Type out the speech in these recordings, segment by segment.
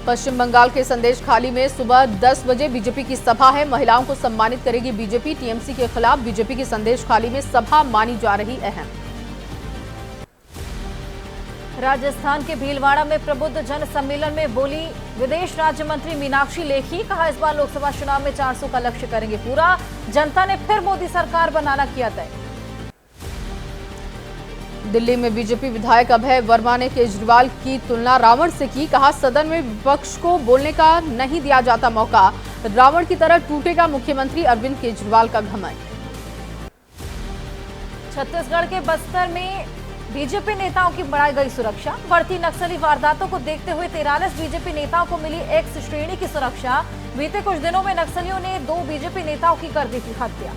पश्चिम बंगाल के संदेश खाली में सुबह 10 बजे बीजेपी की सभा है। महिलाओं को सम्मानित करेगी बीजेपी। टीएमसी के खिलाफ बीजेपी की संदेश खाली में सभा मानी जा रही अहम। राजस्थान के भीलवाड़ा में प्रबुद्ध जन सम्मेलन में बोली विदेश राज्य मंत्री मीनाक्षी लेखी। कहा, इस बार लोकसभा चुनाव में 400 का लक्ष्य करेंगे पूरा। जनता ने फिर मोदी सरकार बनाना किया तय। दिल्ली में बीजेपी विधायक अभय वर्मा ने केजरीवाल की तुलना रावण से की। कहा, सदन में विपक्ष को बोलने का नहीं दिया जाता मौका। रावण की तरह टूटेगा मुख्यमंत्री अरविंद केजरीवाल का घमंड। छत्तीसगढ़ के बस्तर में बीजेपी नेताओं की बढ़ाई गई सुरक्षा। बढ़ती नक्सली वारदातों को देखते हुए 43 बीजेपी नेताओं को मिली एक्स श्रेणी की सुरक्षा। बीते कुछ दिनों में नक्सलियों ने 2 बीजेपी नेताओं की कर दी थी हत्या।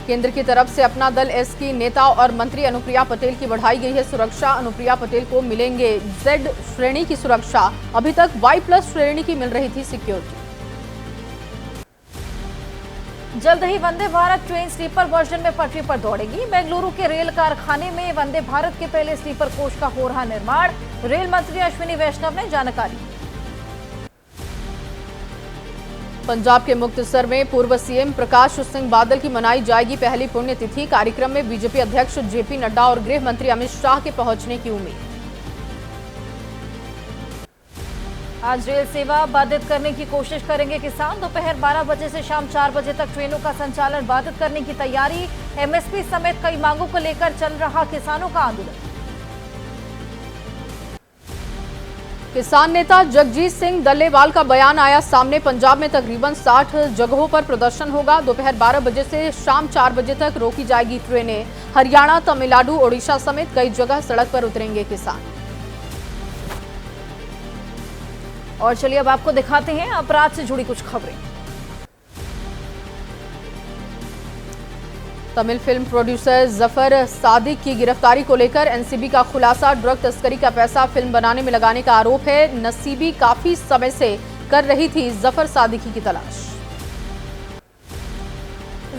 केंद्र की तरफ से अपना दल एस की नेता और मंत्री अनुप्रिया पटेल की बढ़ाई गई है सुरक्षा। अनुप्रिया पटेल को मिलेंगे जेड श्रेणी की सुरक्षा। अभी तक Y+ श्रेणी की मिल रही थी सिक्योरिटी। जल्द ही Vande Bharat train sleeper version में पटरी पर दौड़ेगी। बेंगलुरु के रेल कारखाने में वंदे भारत के पहले स्लीपर कोच का हो रहा निर्माण। रेल मंत्री अश्विनी वैष्णव ने जानकारी। पंजाब के मुक्तसर में पूर्व सीएम प्रकाश सिंह बादल की मनाई जाएगी पहली पुण्यतिथि। कार्यक्रम में बीजेपी अध्यक्ष जेपी नड्डा और गृह मंत्री अमित शाह के पहुंचने की उम्मीद। आज रेल सेवा बाधित करने की कोशिश करेंगे किसान। दोपहर 12 बजे से शाम 4 बजे तक ट्रेनों का संचालन बाधित करने की तैयारी। एमएसपी समेत कई मांगों को लेकर चल रहा किसानों का आंदोलन। किसान नेता जगजीत सिंह डल्लेवाल का बयान आया सामने। पंजाब में तकरीबन 60 जगहों पर प्रदर्शन होगा। दोपहर 12 बजे से शाम 4 बजे तक रोकी जाएगी ट्रेनें। हरियाणा, तमिलनाडु, ओडिशा समेत कई जगह सड़क पर उतरेंगे किसान। और चलिए अब आपको दिखाते हैं अपराध से जुड़ी कुछ खबरें। तमिल फिल्म प्रोड्यूसर जफर सादिक की गिरफ्तारी को लेकर एनसीबी का खुलासा। ड्रग तस्करी का पैसा फिल्म बनाने में लगाने का आरोप है। नसीबी काफी समय से कर रही थी जफर सादिकी की तलाश।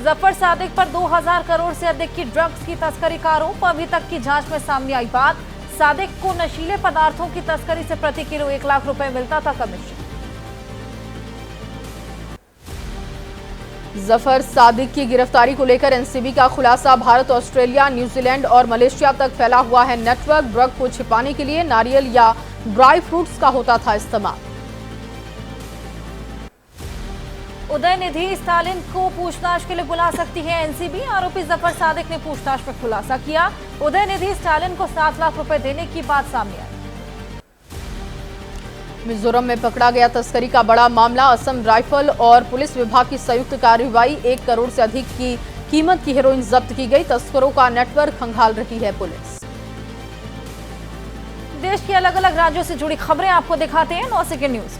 जफर सादिक पर 2000 करोड़ से अधिक की ड्रग्स की तस्करी का आरोप। अभी तक की जांच में सामने आई बात, सादिक को नशीले पदार्थों की तस्करी से प्रति किलो 1 लाख रुपए मिलता था कमीशन। जफर सादिक की गिरफ्तारी को लेकर एनसीबी का खुलासा। भारत, ऑस्ट्रेलिया, न्यूजीलैंड और मलेशिया तक फैला हुआ है नेटवर्क। ड्रग को छिपाने के लिए नारियल या ड्राई फ्रूट्स का होता था इस्तेमाल। उदयनिधि स्टालिन को पूछताछ के लिए बुला सकती है एनसीबी। आरोपी जफर सादिक ने पूछताछ में खुलासा किया। उदयनिधि स्टालिन को 7 लाख रुपए देने की बात सामने आई। मिजोरम में पकड़ा गया तस्करी का बड़ा मामला। असम राइफल और पुलिस विभाग की संयुक्त कार्रवाई। 1 करोड़ से अधिक की कीमत की हेरोइन जब्त की गई। तस्करों का नेटवर्क खंगाल रही है पुलिस। देश के अलग अलग राज्यों से जुड़ी खबरें आपको दिखाते हैं 9 सेकंड न्यूज।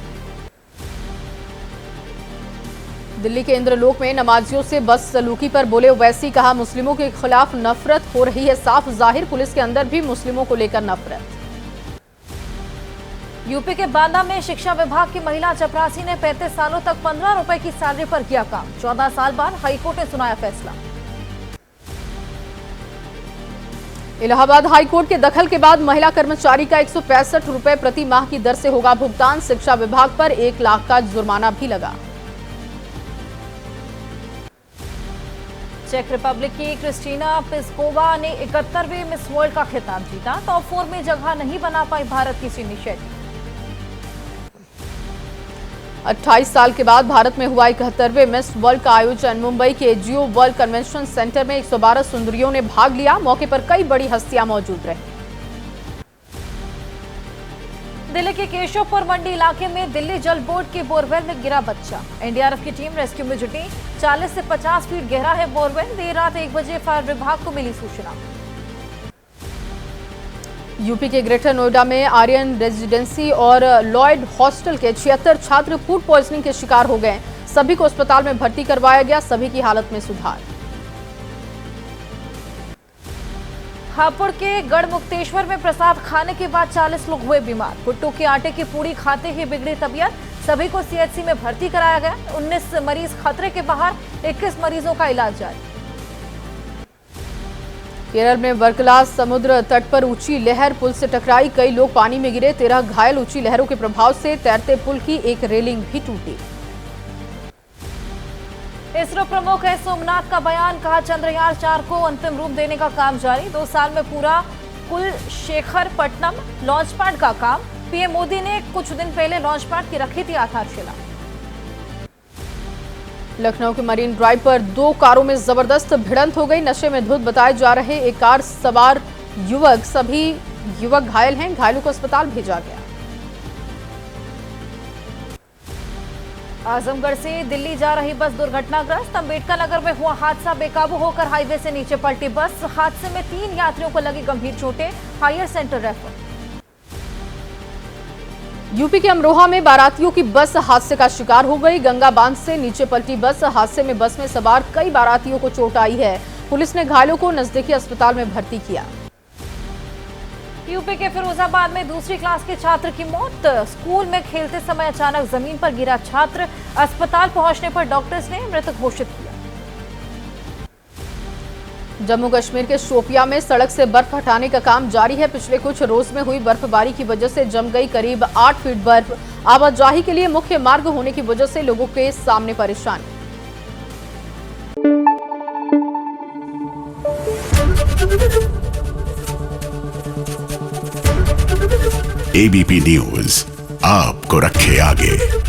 दिल्ली के इंद्रलोक में नमाजियों से बस सलूकी पर बोले ओवैसी। कहा, मुस्लिमों के खिलाफ नफरत हो रही है साफ जाहिर। पुलिस के अंदर भी मुस्लिमों को लेकर नफरत। यूपी के बांदा में शिक्षा विभाग की महिला चपरासी ने 35 सालों तक 15 रुपए की सैलरी पर किया काम। 14 साल बाद हाईकोर्ट ने सुनाया फैसला। इलाहाबाद हाईकोर्ट के दखल के बाद महिला कर्मचारी का 165 रुपए प्रति माह की दर से होगा भुगतान। शिक्षा विभाग पर 1 लाख का जुर्माना भी लगा। चेक रिपब्लिक की क्रिस्टीना पिस्कोवा ने 71वें मिस वर्ल्ड का खिताब जीता। टॉप 4 में जगह नहीं बना पाई भारत की सीनी शेट्टी। 28 साल के बाद भारत में हुआ 71वें मिस वर्ल्ड का आयोजन। मुंबई के जियो वर्ल्ड कन्वेंशन सेंटर में 112 सुंदरियों ने भाग लिया। मौके पर कई बड़ी हस्तियां मौजूद रही। दिल्ली के केशवपुर मंडी इलाके में दिल्ली जल बोर्ड के बोरवेल में गिरा बच्चा। एनडीआरएफ की टीम रेस्क्यू में जुटी। 40 से 50 फीट गहरा है बोरवेल। देर रात 1 बजे फायर विभाग को मिली सूचना। यूपी के ग्रेटर नोएडा में आर्यन रेजिडेंसी और लॉयड हॉस्टल के 76 छात्र फूड पॉइजनिंग के शिकार हो गए। सभी को अस्पताल में भर्ती करवाया गया। सभी की हालत में सुधार। हापुड़ के गढ़मुक्तेश्वर में प्रसाद खाने के बाद 40 लोग हुए बीमार। भुट्टो के आटे की पूड़ी खाते ही बिगड़ी तबीयत। सभी को सीएचसी में भर्ती कराया गया। 19 मरीज खतरे के बाहर, 21 मरीजों का इलाज जारी। केरल में वर्कला समुद्र तट पर ऊंची लहर पुल से टकराई, कई लोग पानी में गिरे, 13 घायल। ऊंची लहरों के प्रभाव से तैरते पुल की एक रेलिंग भी टूटी। इसरो प्रमुख है सोमनाथ का बयान, कहा चंद्रयान 4 को अंतिम रूप देने का काम जारी, 2 साल में पूरा कुलशेखरपट्टनम लॉन्च पैड का काम। पीएम मोदी ने कुछ दिन पहले लॉन्च पैड की रखी थी आधारशिला। लखनऊ के मरीन ड्राइव पर 2 कारों में जबरदस्त भिड़ंत हो गई, नशे में धुत बताए जा रहे एक कार सवार युवक, सभी युवक घायल हैं, घायलों को अस्पताल भेजा गया। आजमगढ़ से दिल्ली जा रही बस दुर्घटनाग्रस्त, अंबेडकर नगर में हुआ हादसा, बेकाबू होकर हाईवे से नीचे पलटी बस, हादसे में 3 यात्रियों को लगी गंभीर चोटें, हायर सेंटर रेफर। यूपी के अमरोहा में बारातियों की बस हादसे का शिकार हो गई, गंगा बांध से नीचे पलटी बस, हादसे में बस में सवार कई बारातियों को चोट आई है, पुलिस ने घायलों को नजदीकी अस्पताल में भर्ती किया। यूपी के फिरोजाबाद में दूसरी क्लास के छात्र की मौत, स्कूल में खेलते समय अचानक जमीन पर गिरा छात्र, अस्पताल पहुंचने पर डॉक्टर्स ने मृत घोषित किया। जम्मू कश्मीर के शोपियां में सड़क से बर्फ हटाने का काम जारी है, पिछले कुछ रोज में हुई बर्फबारी की वजह से जम गई करीब 8 फीट बर्फ, आवाजाही के लिए मुख्य मार्ग होने की वजह से लोगों के सामने परेशानी। एबीपी न्यूज आपको रखे आगे।